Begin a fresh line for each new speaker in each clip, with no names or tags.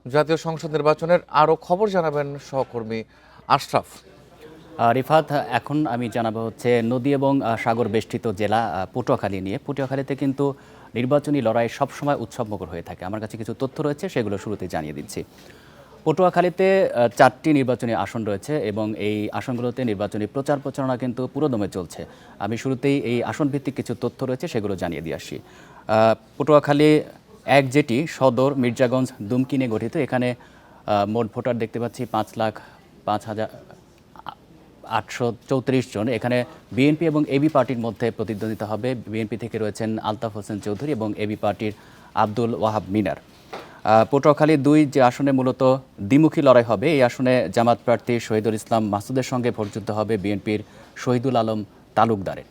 জাতীয় সংসদ নির্বাচনের আরও খবর জানাবেন সহকর্মী আশরাফ।
রিফাত, এখন আমি জানাবো হচ্ছে নদী এবং সাগর বেষ্টিত জেলা পটুয়াখালী নিয়ে। পটুয়াখালীতে কিন্তু নির্বাচনী লড়াই সবসময় উৎসবমুখর হয়ে থাকে। আমার কাছে কিছু তথ্য রয়েছে, সেগুলো শুরুতে জানিয়ে দিচ্ছি। পটুয়াখালীতে 4টি নির্বাচনী আসন রয়েছে এবং এই আসনগুলোতে নির্বাচনী প্রচার প্রচারণা কিন্তু পুরোদমে চলছে। আমি শুরুতেই এই আসনভিত্তিক কিছু তথ্য রয়েছে সেগুলো জানিয়ে দিয়ে আসি। পটুয়াখালী এক যেটি সদর, মির্জাগঞ্জ, দুমকি নিয়ে গঠিত। এখানে মোট ভোটার দেখতে পাচ্ছি 5,05,834 জন। এখানে বিএনপি এবং এবি পার্টির মধ্যে প্রতিদ্বন্দ্বিতা হবে। বিএনপি থেকে রয়েছেন আলতাফ হোসেন চৌধুরী এবং এবি পার্টির আব্দুল ওয়াহাব মিনার। পটুয়াখালী 2 যে আসনে মূলত দ্বিমুখী লড়াই হবে, এই আসনে জামাত প্রার্থী শহীদুল ইসলাম মাসুদের সঙ্গে ভোটযুদ্ধ হবে বিএনপির শহীদুল আলম তালুকদারের।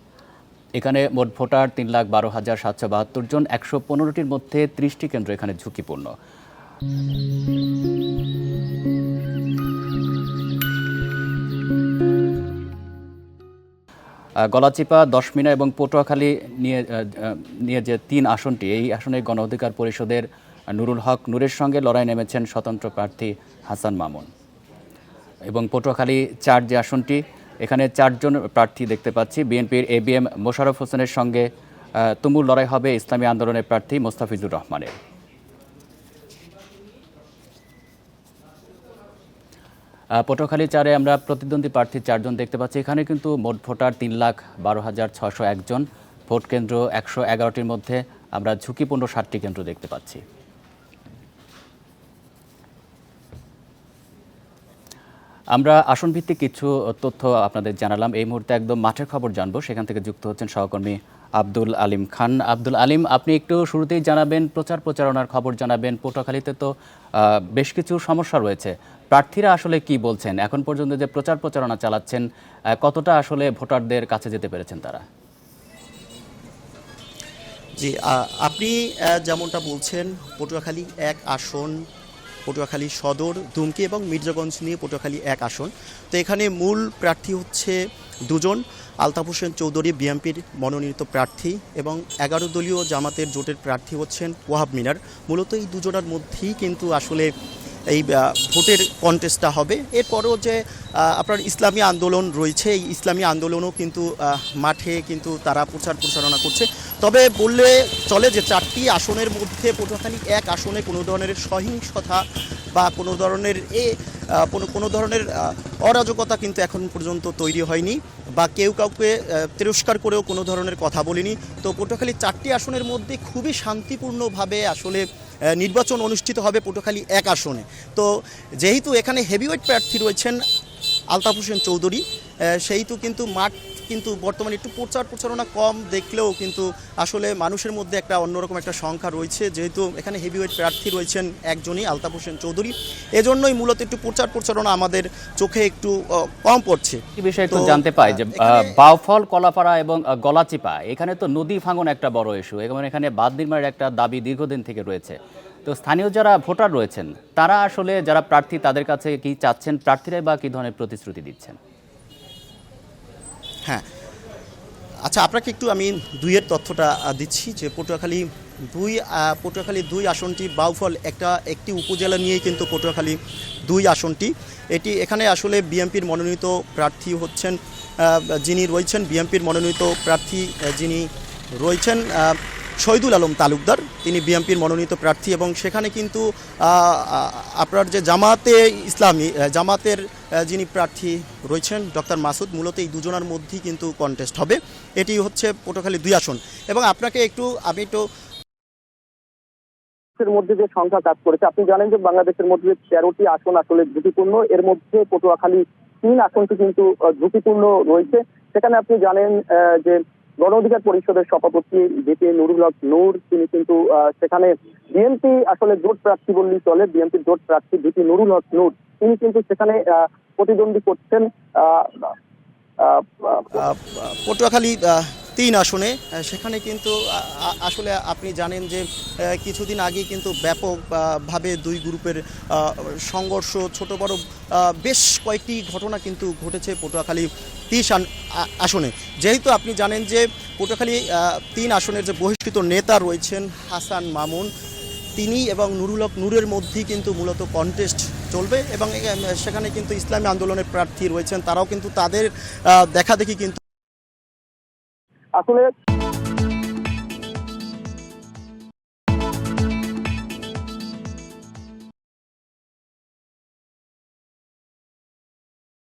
এখানে মোট ভোটার 3,12,772 জন। 115টির মধ্যে 30টি কেন্দ্র এখানে ঝুঁকিপূর্ণ। গলাচিপা, 10 মিনা এবং পটুয়াখালী নিয়ে যে 3 আসনটি, এই আসনে গণ অধিকার পরিষদের নুরুল হক নূরের সঙ্গে লড়াই নেমেছেন স্বতন্ত্র প্রার্থী হাসান মামুন। এবং পটুয়াখালী 4 যে আসনটি, এখানে 4 জন প্রার্থী দেখতে পাচ্ছি। বিএনপির এবিএম মোশাররফ হোসেনের সঙ্গে তুমুল লড়াই হবে ইসলামী আন্দোলনের প্রার্থী মোস্তাফিজুর রহমানের। পটুয়াখালী 4-এ আমরা প্রতিদ্বন্দ্বী প্রার্থী 4 জন দেখতে পাচ্ছি। এখানে কিন্তু মোট ভোটার 3,12,601 জন। ভোট কেন্দ্র 111টির মধ্যে আমরা ঝুঁকিপূর্ণ 7টি কেন্দ্র দেখতে পাচ্ছি। আমরা আসনভিত্তিক কিছু তথ্য আপনাদের জানালাম। এই মুহূর্তে একদম মাঠের খবর জানবো, সেখান থেকে যুক্ত হচ্ছেন সহকর্মী আব্দুল আলিম খান। আব্দুল আলিম, আপনি একটু শুরুতেই জানাবেন, প্রচার প্রচারণার খবর জানাবেন। পটুয়াখালীতে তো বেশ কিছু সমস্যা রয়েছে, প্রার্থীরা আসলে কি বলছেন? এখন পর্যন্ত যে প্রচার প্রচারণা চালাচ্ছেন, কতটা আসলে ভোটারদের কাছে যেতে পেরেছেন তারা?
জি, আপনি যেমনটা বলছেন, পটুয়াখালী 1 আসন, পটুয়াখালী সদর, দুমকি এবং মির্জাগঞ্জ নিয়ে পটুয়াখালী 1 আসন। তো এখানে মূল প্রার্থী হচ্ছে 2 জন, আলতাফ হোসেন চৌধুরী বিএনপির মনোনীত প্রার্থী এবং 11 দলীয় জামাতের জোটের প্রার্থী হচ্ছেন ওয়াহাব মিনার। মূলত এই দুজনের মধ্যেই কিন্তু আসলে এই ভোটের কন্টেস্টটা হবে। এরপরেও যে আপনার ইসলামী আন্দোলন রয়েছে, এই ইসলামী আন্দোলনও কিন্তু মাঠে কিন্তু তারা প্রচার প্রচারণা করছে। তবে বললে চলে যে 4টি আসনের মধ্যে পটুয়াখালী 1 আসনে কোনো ধরনের সহিংসতা বা কোনো ধরনের অরাজকতা কিন্তু এখন পর্যন্ত তৈরি হয়নি, বা কেউ কাউকে তিরস্কার করেও কোনো ধরনের কথা বলেনি। তো পটুয়াখালী 4টি আসনের মধ্যে খুবই শান্তিপূর্ণভাবে আসলে নির্বাচন অনুষ্ঠিত হবে পটুয়াখালী 1 আসনে। তো যেহেতু এখানে হেভিওয়েট প্রার্থী রয়েছেন আলতাফ হোসেন চৌধুরী, সেহেতু কিন্তু মাঠ কিন্তু বর্তমানে একটু প্রচারণা কম দেখলেও কিন্তু আসলে মানুষের মধ্যে একটা অন্যরকম একটা সংখ্যা রয়েছে, যেহেতু এখানে হেভিওয়েট প্রার্থী রয়েছেন একজনই, আলতাফ হোসেন চৌধুরী। এজন্যই মূলত একটু প্রচারণা আমাদের চোখে একটু কম পড়ছে।
এই বিষয়ে একটু জানতে পাই যে বাউফল, কলাপাড়া এবং গলাচিপা, এখানে তো নদী ভাঙন একটা বড় ইস্যু, এবং এখানে বাঁধ নির্মাণের একটা দাবি দীর্ঘদিন থেকে রয়েছে। তো স্থানীয় যারা ভোটার রয়েছেন, তারা আসলে যারা প্রার্থী, তাদের কাছে কি চাচ্ছেন? প্রার্থীরাই বা কী ধরনের প্রতিশ্রুতি দিচ্ছেন?
হ্যাঁ, আচ্ছা, আপনাকে একটু আমি 2-এর তথ্যটা দিচ্ছি যে পটুয়াখালী 2 আসনটি বাউফল একটি উপজেলা নিয়েই কিন্তু পটুয়াখালী 2 আসনটি। এখানে আসলে বিএনপির মনোনীত প্রার্থী হচ্ছেন যিনি রয়েছেন, বিএনপির মনোনীত প্রার্থী যিনি রয়েছেন শহীদুল আলম তালুকদার, তিনি বিএনপির মনোনীত প্রার্থী। এবং সেখানে কিন্তু আপনার যে জামাতের যিনি প্রার্থী রয়েছেন ডক্টর মাসুদ, মূলত এই দুজনের মধ্যেই কিন্তু কন্টেস্ট হবে। এটি হচ্ছে পটুয়াখালী 2 আসন। এবং আপনাকে আমি একটু
মধ্যে যে সংখ্যা কাজ করেছে, আপনি জানেন যে বাংলাদেশের মধ্যে 13টি আসন আসলে ঝুঁকিপূর্ণ, এর মধ্যে পটুয়াখালী 3 আসনটি কিন্তু ঝুঁকিপূর্ণ রয়েছে। সেখানে আপনি জানেন যে গণ অধিকার পরিষদের সভাপতি যেটি নুরুল হক নূর, তিনি কিন্তু সেখানে বিএনপি আসলে জোট প্রার্থী বললেই চলে, বিএনপির জোট প্রার্থী যেটি নুরুল হক নূর, তিনি কিন্তু সেখানে প্রতিদ্বন্দ্বী করছেন
পটুয়াখালী 3 আসনে। সেখানে কিন্তু আসলে আপনি জানেন যে কিছুদিন আগেই কিন্তু ব্যাপকভাবে 2 গ্রুপের সংঘর্ষ, ছোট বড় বেশ কয়েকটি ঘটনা কিন্তু ঘটেছে পটুয়াখালী 30 আসনে। যেহেতু আপনি জানেন যে পটুয়াখালী 3 আসনের যে বহিষ্কৃত নেতা রয়েছেন হাসান মামুন, তিনি এবং নুরুল হক নূরের মধ্যেই কিন্তু মূলত কন্টেস্ট চলবে এবং সেখানে কিন্তু ইসলামী আন্দোলনের প্রার্থী রয়েছেন, তারাও কিন্তু তাদের দেখাদেখি কিন্তু
আসলে